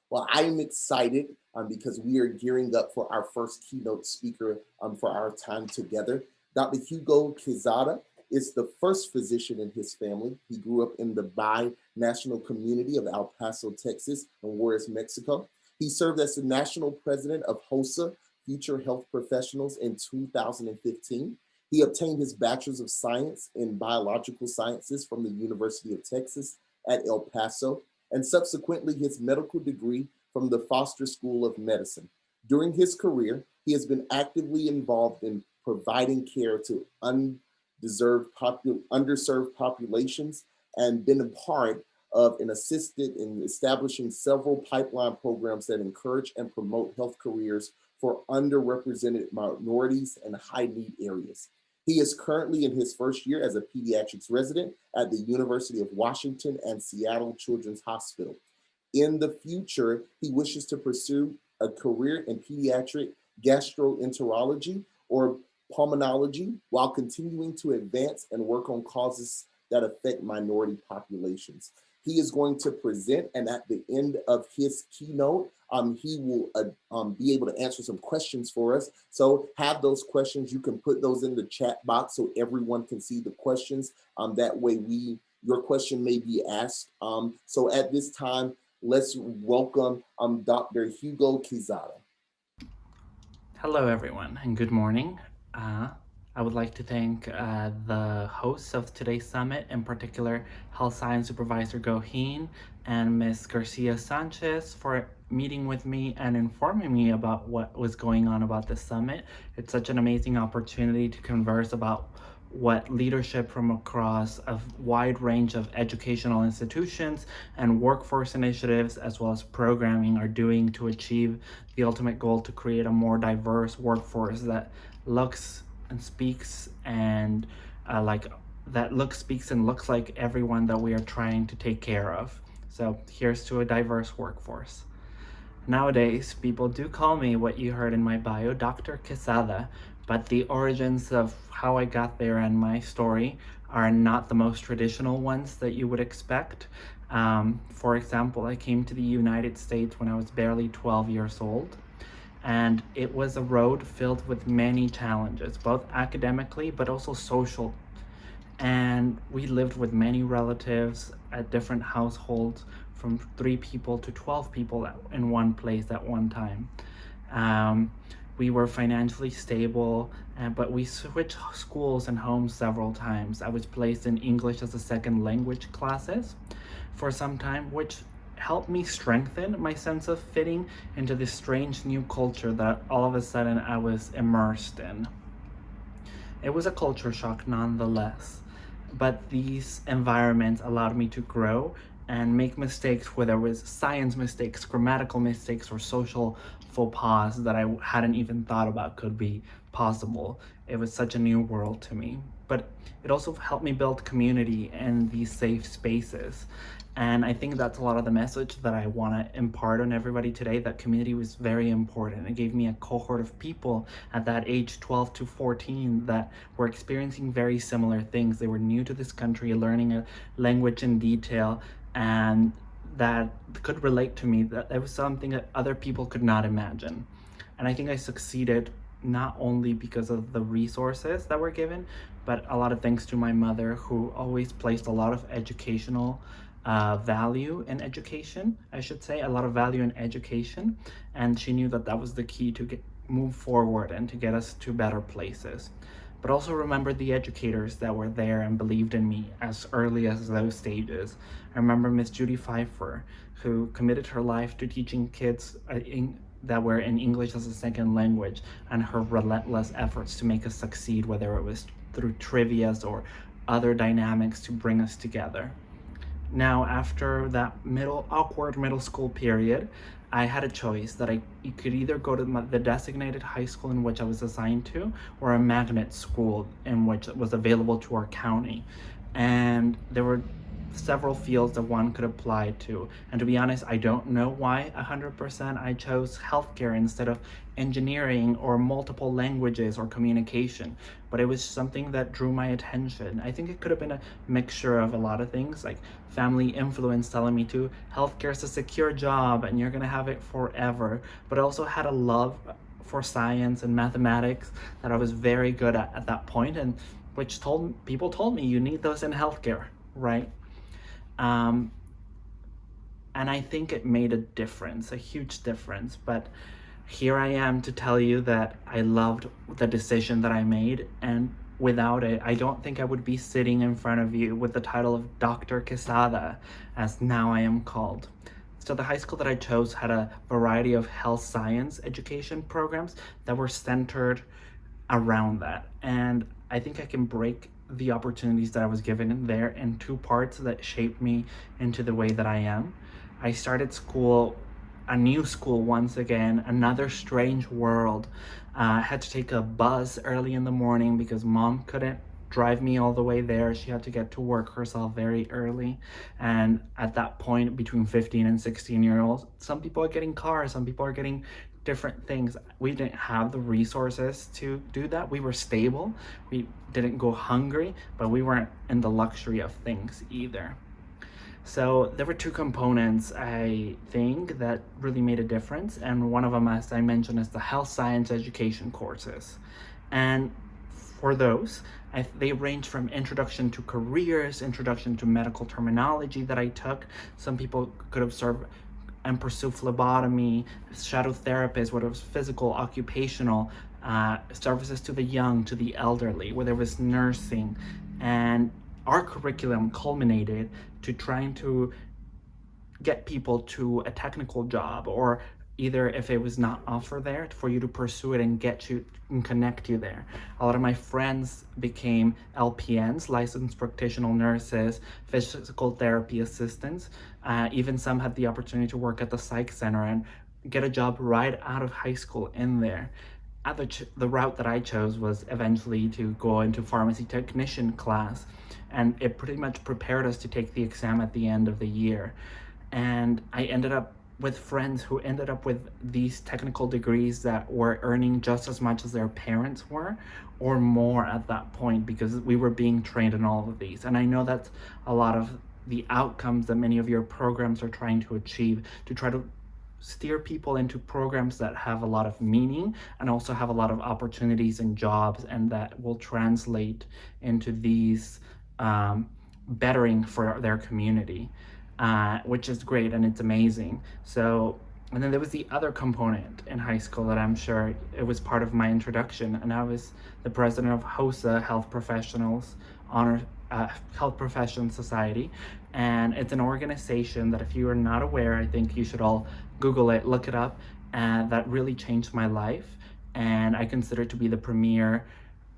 Well, I'm excited because we are gearing up for our first keynote speaker for our time together. Dr. Hugo Quezada is the first physician in his family. He grew up in the bi-national community of El Paso, Texas, and Juarez, Mexico. He served as the national president of HOSA, Future Health Professionals, in 2015. He obtained his Bachelor's of Science in Biological Sciences from the University of Texas at El Paso, and subsequently his medical degree from the Foster School of Medicine. During his career, he has been actively involved in providing care to underserved populations and been a part of and assisted in establishing several pipeline programs that encourage and promote health careers for underrepresented minorities and high need areas. He is currently in his first year as a pediatrics resident at the University of Washington and Seattle Children's Hospital. In the future, he wishes to pursue a career in pediatric gastroenterology or pulmonology while continuing to advance and work on causes that affect minority populations. He is going to present, and at the end of his keynote, he will be able to answer some questions for us. So have those questions. You can put those in the chat box so everyone can see the questions. That way your question may be asked. So at this time, let's welcome Dr. Hugo Quezada. Hello, everyone, and good morning. I would like to thank the hosts of today's summit, in particular, Health Science Supervisor Goheen and Ms. Garcia Sanchez, for meeting with me and informing me about what was going on about this summit. It's such an amazing opportunity to converse about what leadership from across a wide range of educational institutions and workforce initiatives, as well as programming, are doing to achieve the ultimate goal to create a more diverse workforce that looks and speaks and speaks and looks like everyone that we are trying to take care of. So here's to a diverse workforce. Nowadays, people do call me, what you heard in my bio, Dr. Quesada, but the origins of how I got there and my story are not the most traditional ones that you would expect. For example, I came to the United States when I was barely 12 years old, and it was a road filled with many challenges, both academically but also social. And we lived with many relatives at different households, from 3 people to 12 people in one place at one time. We were financially stable, but we switched schools and homes several times. I was placed in English as a second language classes for some time, which helped me strengthen my sense of fitting into this strange new culture that all of a sudden I was immersed in. It was a culture shock nonetheless, but these environments allowed me to grow and make mistakes, whether it was science mistakes, grammatical mistakes, or social faux pas that I hadn't even thought about could be possible. It was such a new world to me. But it also helped me build community in these safe spaces. And I think that's a lot of the message that I want to impart on everybody today, that community was very important. It gave me a cohort of people at that age, 12 to 14, that were experiencing very similar things. They were new to this country, learning a language in detail, and that could relate to me, that it was something that other people could not imagine. And I think I succeeded not only because of the resources that were given, but a lot of thanks to my mother, who always placed a lot of educational value in education, I should say, a lot of value in education. And she knew that that was the key to move forward and to get us to better places. But also remember the educators that were there and believed in me as early as those stages. I remember Miss Judy Pfeiffer, who committed her life to teaching kids that were in English as a second language, and her relentless efforts to make us succeed, whether it was through trivias or other dynamics to bring us together. Now, after that awkward middle school period, I had a choice that I could either go to the designated high school in which I was assigned to, or a magnet school in which was available to our county. And there were several fields that one could apply to. And to be honest, I don't know why 100% I chose healthcare instead of engineering or multiple languages or communication, but it was something that drew my attention. I think it could have been a mixture of a lot of things, like family influence telling me to healthcare is a secure job and you're gonna have it forever, but I also had a love for science and mathematics that I was very good at that point, and which people told me you need those in healthcare, right? And I think it made a difference, a huge difference. But here I am to tell you that I loved the decision that I made, and without it, I don't think I would be sitting in front of you with the title of Dr. Quezada, as now I am called. So the high school that I chose had a variety of health science education programs that were centered around that. And I think I can break the opportunities that I was given in there in two parts that shaped me into the way that I am. I started school, a new school once again, another strange world. I had to take a bus early in the morning because mom couldn't drive me all the way there. She had to get to work herself very early. And at that point, between 15 and 16-year-olds, some people are getting cars, some people are getting different things. We didn't have the resources to do that. We were stable. We didn't go hungry, but we weren't in the luxury of things either. So there were two components, I think, that really made a difference. And one of them, as I mentioned, is the health science education courses. And for those, they range from introduction to careers, introduction to medical terminology that I took. Some people could observe and pursue phlebotomy, shadow therapists, whether it was physical, occupational, services to the young, to the elderly, whether it was nursing. And our curriculum culminated to trying to get people to a technical job, or either if it was not offered there, for you to pursue it and get you and connect you there. A lot of my friends became LPNs, licensed practitioner nurses, physical therapy assistants. Even some had the opportunity to work at the psych center and get a job right out of high school in there. The route that I chose was eventually to go into pharmacy technician class, and it pretty much prepared us to take the exam at the end of the year. And I ended up with friends who ended up with these technical degrees that were earning just as much as their parents were, or more at that point, because we were being trained in all of these. And I know that's a lot of the outcomes that many of your programs are trying to achieve, to try to steer people into programs that have a lot of meaning and also have a lot of opportunities and jobs, and that will translate into these bettering for their community, which is great and it's amazing. So, and then there was the other component in high school that I'm sure it was part of my introduction, and I was the president of HOSA, Health Professionals Health Profession Society. And it's an organization that, if you are not aware, I think you should all Google it, look it up, and that really changed my life. And I consider it to be the premier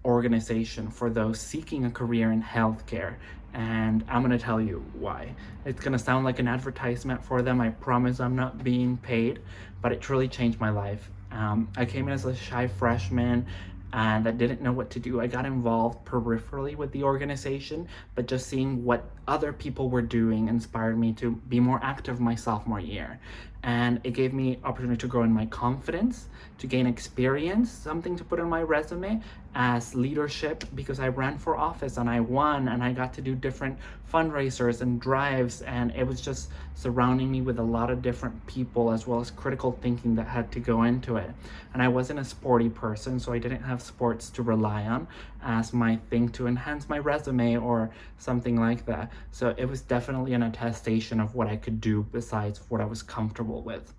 organization for those seeking a career in healthcare. And I'm gonna tell you why. It's gonna sound like an advertisement for them. I promise I'm not being paid, but it truly changed my life. I came in as a shy freshman and that didn't know what to do. I got involved peripherally with the organization, but just seeing what other people were doing inspired me to be more active my sophomore year. And it gave me opportunity to grow in my confidence, to gain experience, something to put on my resume as leadership, because I ran for office and I won, and I got to do different fundraisers and drives, and it was just surrounding me with a lot of different people, as well as critical thinking that had to go into it. And I wasn't a sporty person, so I didn't have sports to rely on as my thing to enhance my resume or something like that. So it was definitely an attestation of what I could do besides what I was comfortable with.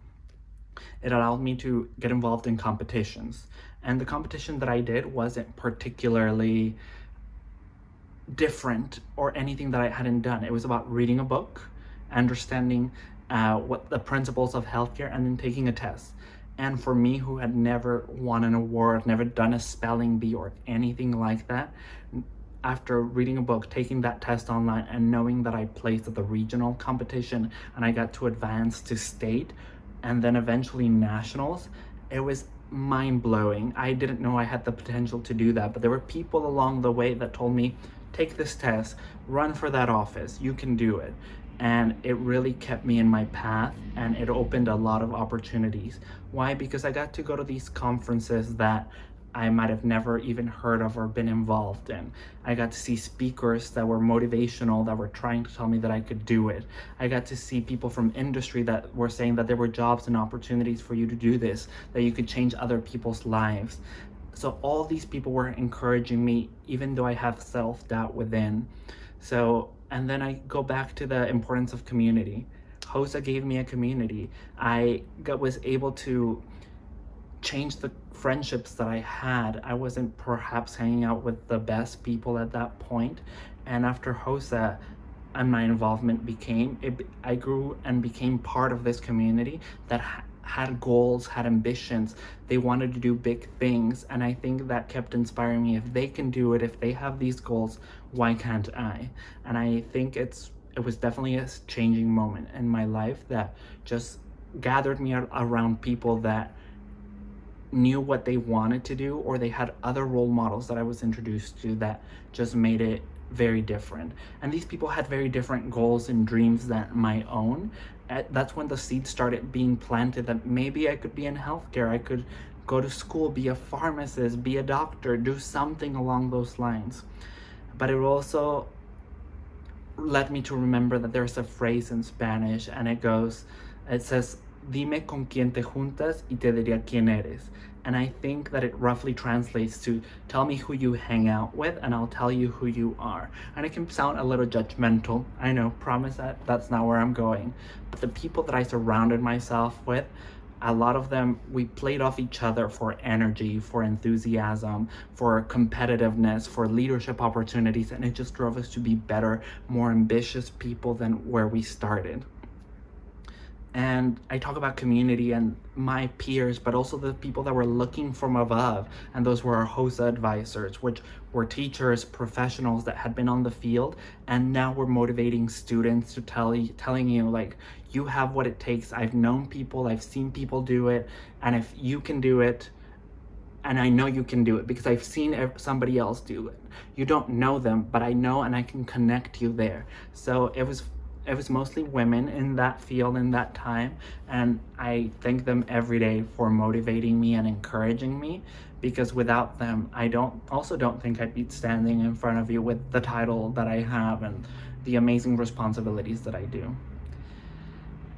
It allowed me to get involved in competitions. And the competition that I did wasn't particularly different or anything that I hadn't done. It was about reading a book, understanding what the principles of healthcare, and then taking a test. And for me, who had never won an award, never done a spelling bee or anything like that, after reading a book, taking that test online, and knowing that I placed at the regional competition and I got to advance to state and then eventually nationals, it was mind-blowing. I didn't know I had the potential to do that, but there were people along the way that told me, take this test, run for that office, you can do it. And it really kept me in my path, and it opened a lot of opportunities. Why? Because I got to go to these conferences that I might have never even heard of or been involved in. I got to see speakers that were motivational, that were trying to tell me that I could do it. I got to see people from industry that were saying that there were jobs and opportunities for you to do this, that you could change other people's lives. So all these people were encouraging me, even though I have self-doubt within. So, and then I go back to the importance of community. HOSA gave me a community. Was able to change the friendships that I had. I wasn't perhaps hanging out with the best people at that point. And after HOSA, and my involvement I grew and became part of this community that had goals, had ambitions. They wanted to do big things. And I think that kept inspiring me. If they can do it, if they have these goals, why can't I? And I think it was definitely a changing moment in my life that just gathered me around people that knew what they wanted to do, or they had other role models that I was introduced to that just made it very different. And these people had very different goals and dreams than my own. That's when the seeds started being planted that maybe I could be in healthcare, I could go to school, be a pharmacist, be a doctor, do something along those lines. But it also led me to remember that there's a phrase in Spanish, and it says, dime con quién te juntas y te diré quién eres. And I think that it roughly translates to, tell me who you hang out with and I'll tell you who you are. And it can sound a little judgmental, I know, promise that that's not where I'm going. But the people that I surrounded myself with, a lot of them, we played off each other for energy, for enthusiasm, for competitiveness, for leadership opportunities, and it just drove us to be better, more ambitious people than where we started. And I talk about community and my peers, but also the people that were looking from above. And those were our HOSA advisors, which were teachers, professionals that had been on the field. And now we're motivating students to telling you, like, you have what it takes. I've known people, I've seen people do it. And if you can do it, and I know you can do it because I've seen somebody else do it. You don't know them, but I know, and I can connect you there. So it was mostly women in that field in that time, and I thank them every day for motivating me and encouraging me, because without them, I don't think I'd be standing in front of you with the title that I have and the amazing responsibilities that I do.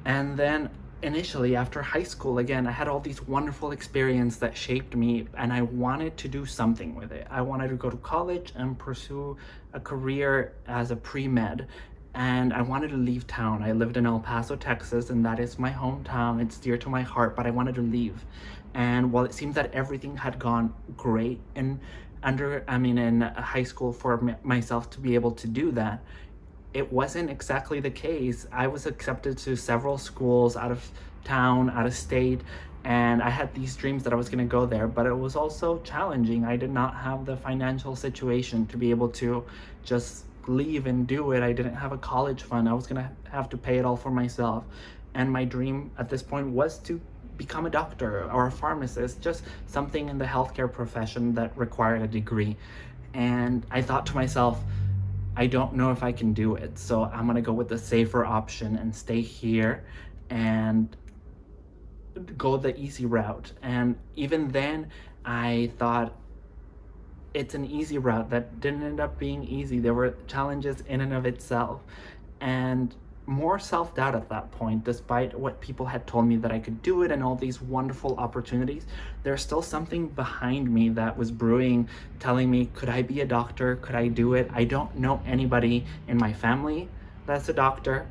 And then initially after high school, again, I had all these wonderful experiences that shaped me, and I wanted to do something with it. I wanted to go to college and pursue a career as a pre-med. And I wanted to leave town. I lived in El Paso, Texas, and that is my hometown. It's dear to my heart, but I wanted to leave. And while it seems that everything had gone great in high school for myself to be able to do that, it wasn't exactly the case. I was accepted to several schools out of town, out of state, and I had these dreams that I was gonna go there, but it was also challenging. I did not have the financial situation to be able to just leave and do it. I didn't have a college fund. I was gonna have to pay it all for myself. And my dream at this point was to become a doctor or a pharmacist, just something in the healthcare profession that required a degree. And I thought to myself, I don't know if I can do it, so I'm gonna go with the safer option and stay here and go the easy route. And even then, I thought it's an easy route. That didn't end up being easy. There were challenges in and of itself, and more self-doubt at that point. Despite what people had told me that I could do it and all these wonderful opportunities, there's still something behind me that was brewing, telling me, could I be a doctor? Could I do it? I don't know anybody in my family that's a doctor.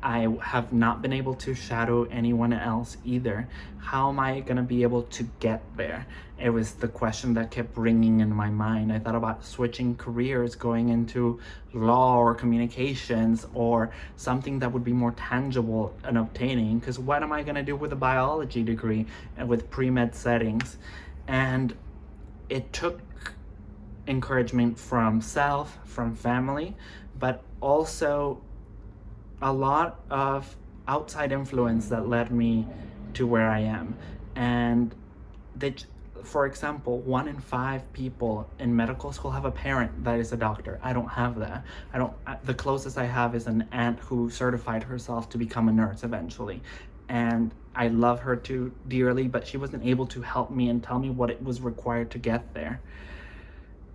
I have not been able to shadow anyone else either. How am I gonna be able to get there? It was the question that kept ringing in my mind. I thought about switching careers, going into law or communications or something that would be more tangible and obtaining, because what am I gonna do with a biology degree and with pre-med settings? And it took encouragement from self, from family, but also a lot of outside influence that led me to where I am. And for example, 1 in 5 people in medical school have a parent that is a doctor. I don't have that. The closest I have is an aunt who certified herself to become a nurse eventually. And I love her too dearly, but she wasn't able to help me and tell me what it was required to get there.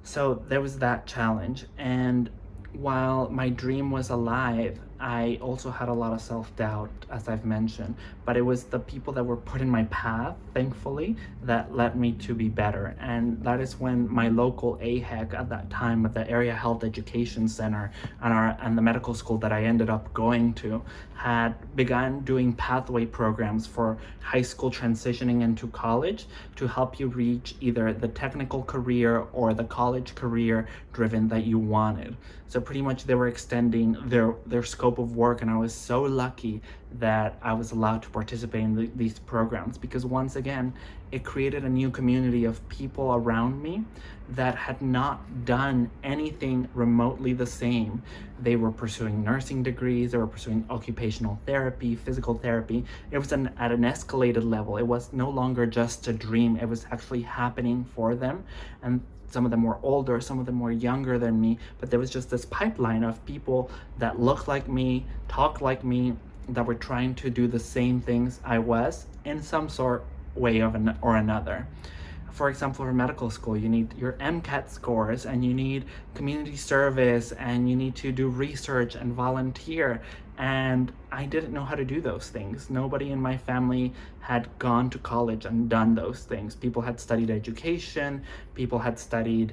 So there was that challenge. And while my dream was alive, I also had a lot of self-doubt, as I've mentioned, but it was the people that were put in my path, thankfully, that led me to be better. And that is when my local AHEC at that time, at the Area Health Education Center and the medical school that I ended up going to, had begun doing pathway programs for high school transitioning into college to help you reach either the technical career or the college career driven that you wanted. So pretty much they were extending their scope of work, and I was so lucky that I was allowed to participate in these programs, because once again, it created a new community of people around me that had not done anything remotely the same. They were pursuing nursing degrees, they were pursuing occupational therapy, physical therapy. It was at an escalated level. It was no longer just a dream, it was actually happening for them. And some of them were older, some of them were younger than me, but there was just this pipeline of people that looked like me, talked like me, that were trying to do the same things I was in some sort way or another. For example, for medical school, you need your MCAT scores, and you need community service, and you need to do research and volunteer. And I didn't know how to do those things. Nobody in my family had gone to college and done those things. People had studied education, people had studied,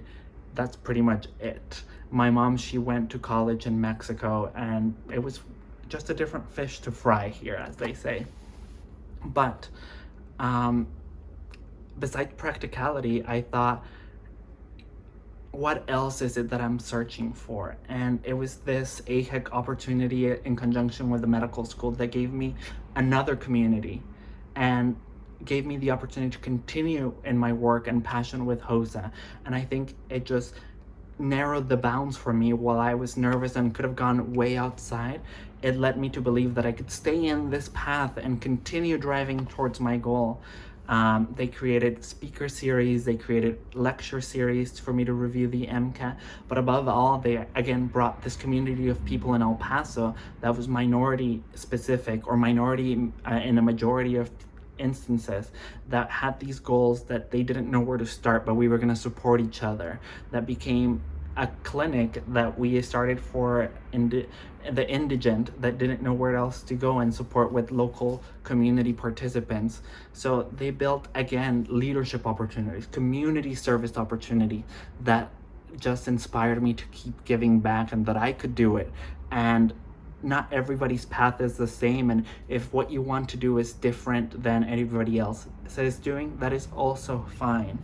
that's pretty much it. My mom, she went to college in Mexico, and it was just a different fish to fry here, as they say. But besides practicality, I thought, what else is it that I'm searching for? And it was this AHEC opportunity in conjunction with the medical school that gave me another community and gave me the opportunity to continue in my work and passion with HOSA. And I think it just narrowed the bounds for me. While I was nervous and could have gone way outside, it led me to believe that I could stay in this path and continue driving towards my goal. They created speaker series, they created lecture series for me to review the MCAT, but above all, they again brought this community of people in El Paso that was minority specific, or minority in a majority of instances, that had these goals that they didn't know where to start, but we were going to support each other. That became a clinic that we started for the indigent that didn't know where else to go, and support with local community participants. So they built, again, leadership opportunities, community service opportunity that just inspired me to keep giving back, and that I could do it. And not everybody's path is the same, and if what you want to do is different than everybody else is doing, that is also fine.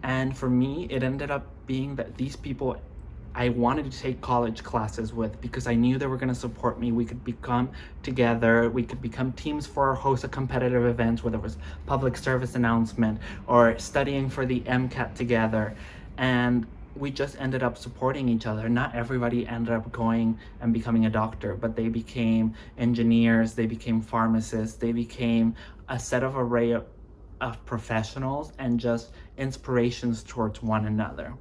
And for me, it ended up being that these people I wanted to take college classes with, because I knew they were going to support me. We could become together, we could become teams for HOSA competitive events, whether it was public service announcement or studying for the MCAT together. And we just ended up supporting each other. Not everybody ended up going and becoming a doctor, but they became engineers, they became pharmacists, they became a set of array of professionals and just inspirations towards one another.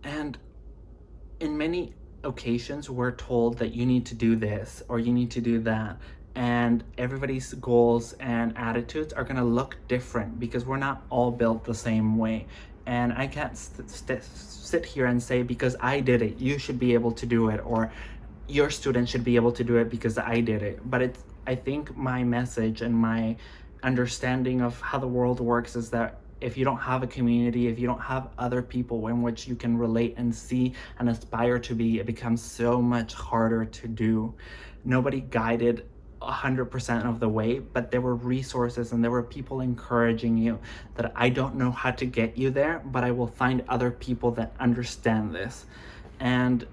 And in many occasions, we're told that you need to do this or you need to do that. And everybody's goals and attitudes are going to look different, because we're not all built the same way. And I can't sit here and say, because I did it, you should be able to do it, or your student should be able to do it because I did it. But I think my message and my understanding of how the world works is that if you don't have a community, if you don't have other people in which you can relate and see and aspire to be, it becomes so much harder to do. Nobody guided 100% of the way, but there were resources and there were people encouraging you that I don't know how to get you there, but I will find other people that understand this. And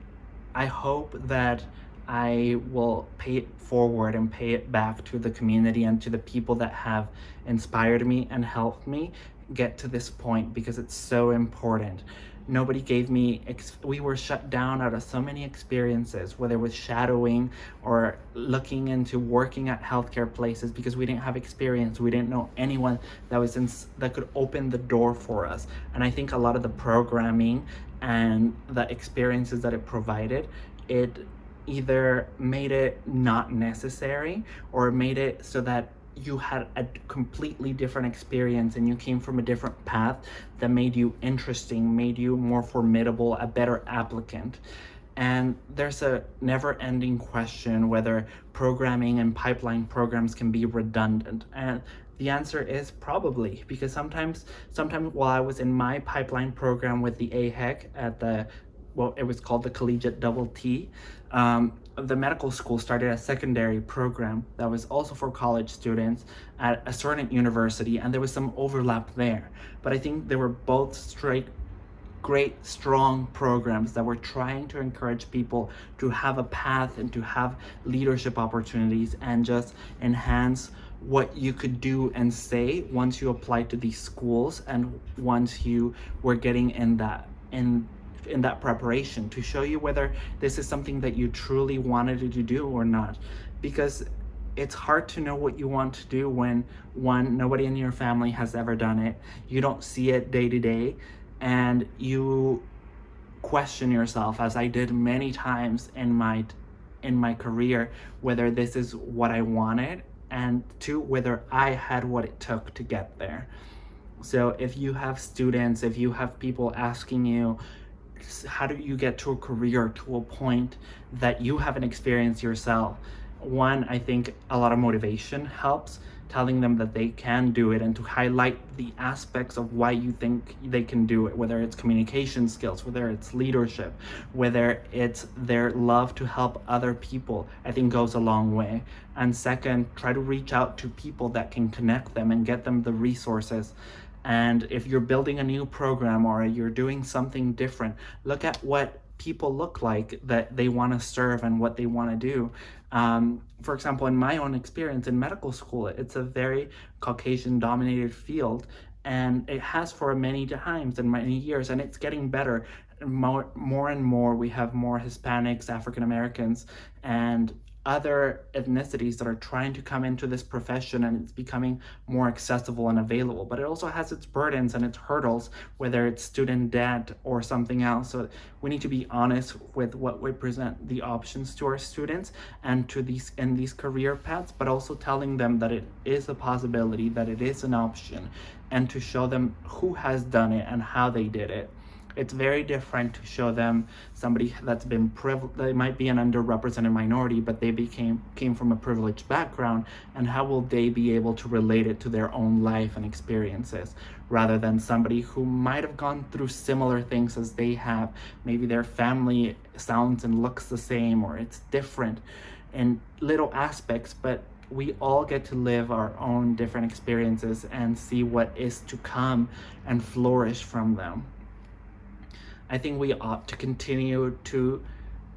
I hope that I will pay it forward and pay it back to the community and to the people that have inspired me and helped me get to this point, because it's so important. Nobody gave me, we were shut down out of so many experiences, whether it was shadowing or looking into working at healthcare places, because we didn't have experience. We didn't know anyone that was that could open the door for us. And I think a lot of the programming and the experiences that it provided, it either made it not necessary or made it so that you had a completely different experience and you came from a different path that made you interesting, made you more formidable, a better applicant. And there's a never-ending question whether programming and pipeline programs can be redundant. And the answer is probably, because sometimes while I was in my pipeline program with the AHEC at the, well, it was called the Collegiate Double T, the medical school started a secondary program that was also for college students at a certain university, and there was some overlap there. But I think they were both great, strong programs that were trying to encourage people to have a path and to have leadership opportunities and just enhance what you could do and say once you applied to these schools and once you were getting in that preparation, to show you whether this is something that you truly wanted to do or not. Because it's hard to know what you want to do when, one, nobody in your family has ever done it, you don't see it day to day, and you question yourself, as I did many times in my career, whether this is what I wanted, and two, whether I had what it took to get there. So if you have students, if you have people asking you, how do you get to a career, to a point that you haven't experienced yourself? One, I think a lot of motivation helps, telling them that they can do it and to highlight the aspects of why you think they can do it, whether it's communication skills, whether it's leadership, whether it's their love to help other people, I think goes a long way. And second, try to reach out to people that can connect them and get them the resources. And if you're building a new program or you're doing something different, look at what people look like that they want to serve and what they want to do. For example, in my own experience in medical school, it's a very Caucasian dominated field, and it has for many times and many years, and it's getting better. More and more, we have more Hispanics, African Americans, and other ethnicities that are trying to come into this profession, and it's becoming more accessible and available. But it also has its burdens and its hurdles, whether it's student debt or something else. So we need to be honest with what we present the options to our students and to these career paths, but also telling them that it is a possibility, that it is an option, and to show them who has done it and how they did it. It's very different to show them somebody that's been privileged, they might be an underrepresented minority, but they came from a privileged background, and how will they be able to relate it to their own life and experiences, rather than somebody who might have gone through similar things as they have. Maybe their family sounds and looks the same, or it's different in little aspects, but we all get to live our own different experiences and see what is to come and flourish from them. I think we ought to continue to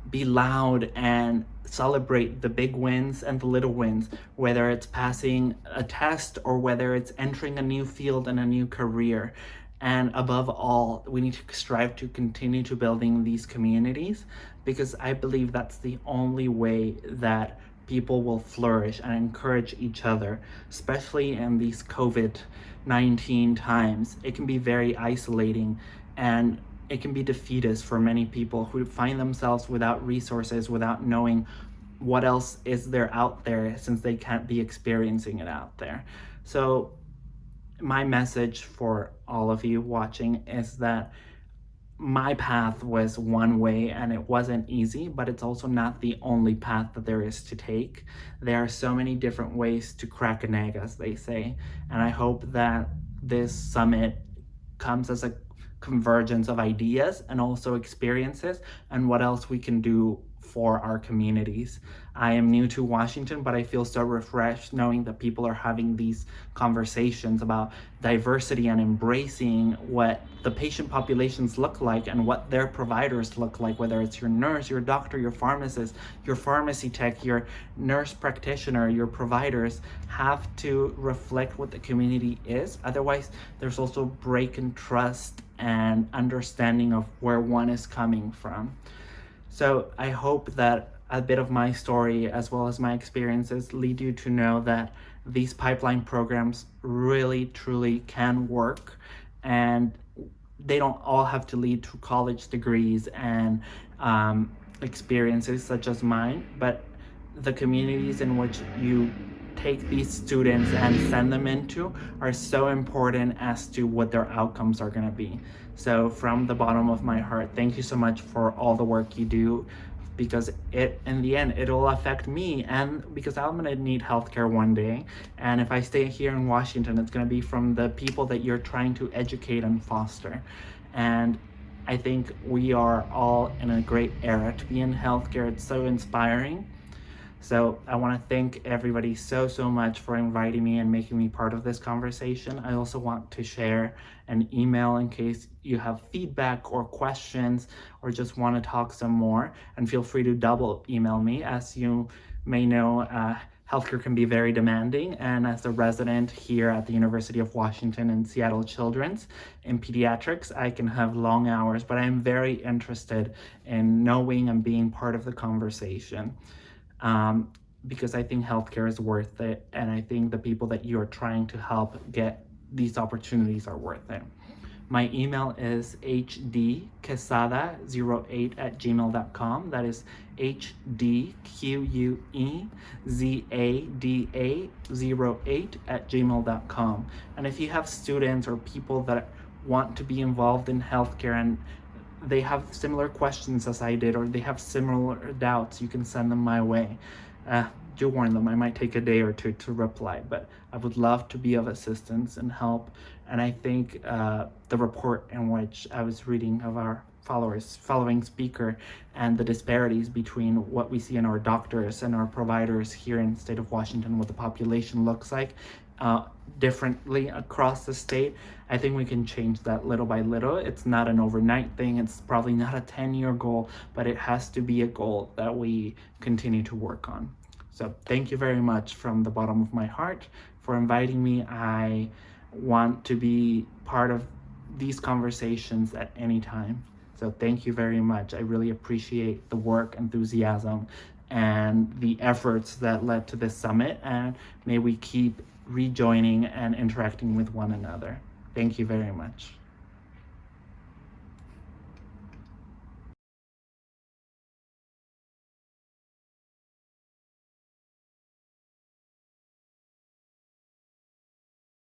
be loud and celebrate the big wins and the little wins, whether it's passing a test or whether it's entering a new field and a new career. And above all, we need to strive to continue to building these communities, because I believe that's the only way that people will flourish and encourage each other, especially in these COVID-19 times. It can be very isolating, and it can be defeatist for many people who find themselves without resources, without knowing what else is there out there, since they can't be experiencing it out there. So my message for all of you watching is that my path was one way and it wasn't easy, but it's also not the only path that there is to take. There are so many different ways to crack an egg, as they say. And I hope that this summit comes as a convergence of ideas and also experiences and what else we can do for our communities. I am new to Washington, but I feel so refreshed knowing that people are having these conversations about diversity and embracing what the patient populations look like and what their providers look like, whether it's your nurse, your doctor, your pharmacist, your pharmacy tech, your nurse practitioner, your providers have to reflect what the community is. Otherwise, there's also break in trust and understanding of where one is coming from. So I hope that a bit of my story as well as my experiences lead you to know that these pipeline programs really truly can work, and they don't all have to lead to college degrees and experiences such as mine, but the communities in which you take these students and send them into are so important as to what their outcomes are going to be. So from the bottom of my heart, thank you so much for all the work you do, because it, in the end, it'll affect me, and because I'm gonna need healthcare one day. And if I stay here in Washington, it's gonna be from the people that you're trying to educate and foster. And I think we are all in a great era to be in healthcare. It's so inspiring. So I want to thank everybody so much for inviting me and making me part of this conversation. I also want to share an email in case you have feedback or questions or just want to talk some more, and feel free to double email me. As you may know, healthcare can be very demanding, and as a resident here at the University of Washington and Seattle Children's in pediatrics, I can have long hours, but I'm very interested in knowing and being part of the conversation. Because I think healthcare is worth it, and I think the people that you're trying to help get these opportunities are worth it. My email is hdquezada08@gmail.com. That is hdquezada08@gmail.com. And if you have students or people that want to be involved in healthcare and they have similar questions as I did, or they have similar doubts, you can send them my way. Do warn them, I might take a day or two to reply, but I would love to be of assistance and help. And I think the report in which I was reading of our following speaker and the disparities between what we see in our doctors and our providers here in the state of Washington, what the population looks like differently across the state, I think we can change that little by little. It's not an overnight thing. It's probably not a 10-year goal, but it has to be a goal that we continue to work on. So thank you very much from the bottom of my heart for inviting me. I want to be part of these conversations at any time. So thank you very much. I really appreciate the work, enthusiasm, and the efforts that led to this summit, and may we keep rejoining and interacting with one another. Thank you very much.